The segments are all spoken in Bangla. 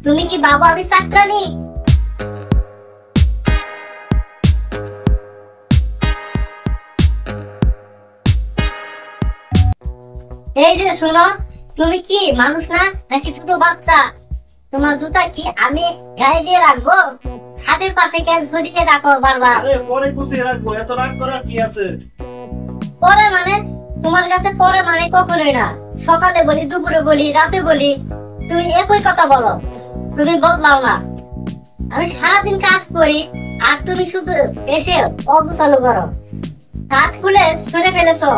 তুমি কি বাবা আমি চাকরানি? এই যে শোনো, তুমি কি মানুষ না নাকি ছোট বাচ্চা? তোমার জুতা কি আমি গায়ে দিয়ে রাখবো? খাটের পাশে কেন ঝুলিয়ে রাখো বারবার? আরে পরে গুছিয়ে রাখবো, এত রাগ করার কি আছে? পরে মানে? তোমার কাছে পরে মানে কখনোই না। সকালে বলি, দুপুরে বলি, রাতে বলি, তুমি একই কথা বলো। তুমি বদলাও না। আমি সারাদিন কাজ করি আর তুমি শুধু এসে অগুছালো করো। কাঠ খুলে ছুঁড়ে ফেলেছো,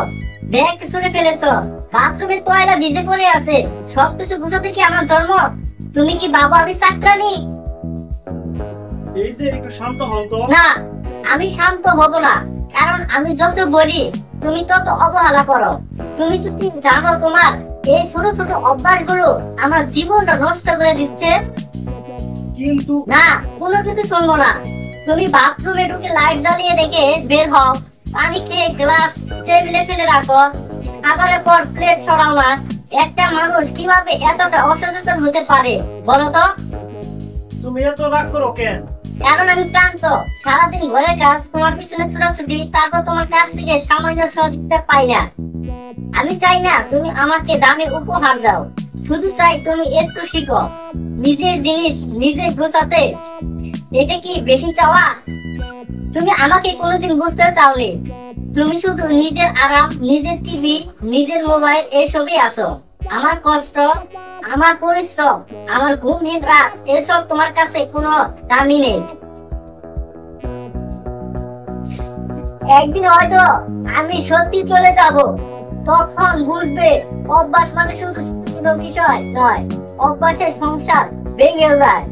ব্যাগ ছুঁড়ে ফেলেছো, বাথরুমে টয়লা ভিজে পড়ে আছে। সবকিছু গুছাতে কি আমার জন্ম? তুমি কি বাবা আমি চাকরানি? এই যে একটু শান্ত হও তো। না, আমি শান্ত হব না, কারণ আমি যত বলি তুমি তত অবহেলা করো। তুমি যদি জানো তোমার এই ছোট ছোট অভ্যাসগুলো আমার জীবনটা নষ্ট করে দিচ্ছে। কিন্তু না, কোনো কিছু শুনবো না। তুমি বাথরুমে ঢুকে লাইট জ্বালিয়ে রেখে বের হও, পানি খেয়ে গ্লাস টেবিলে ফেলে রাখো, খাবারের পর প্লেট ছড়াও না। একটা মানুষ কিভাবে এতটা অসচেতন হতে পারে বলো তো? তুমি এত রাগ করো কেন? কারণ আমি ক্লান্ত। সারাদিন ঘরের কাজ, তোমার পিছনে ছোটাছুটি, তারপর তোমার কাছ থেকে সামান্য সহযোগিতা পাই না। আমি চাই না তুমি আমাকে দামি উপহার দাও, শুধু চাই তুমি একটু শিখো নিজের জিনিস নিজে গোছাতে। এটা কি বেশি চাওয়া? তুমি আমাকে কোনোদিন বুঝতে চাওনি। তুমি শুধু নিজের আরাম, নিজের টিভি, নিজের মোবাইল এসবই আছো। আমার কষ্ট, আমার পরিশ্রম, আমার ঘুমহীন রাত এসব তোমার কাছে কোনো দামি নেই। একদিন হয়তো আমি সত্যি চলে যাব, তখন বুঝবে অভ্যাস মানে শুধু ছোট বিষয় নয়, অভ্যাসের সংসার ভেঙে যায়।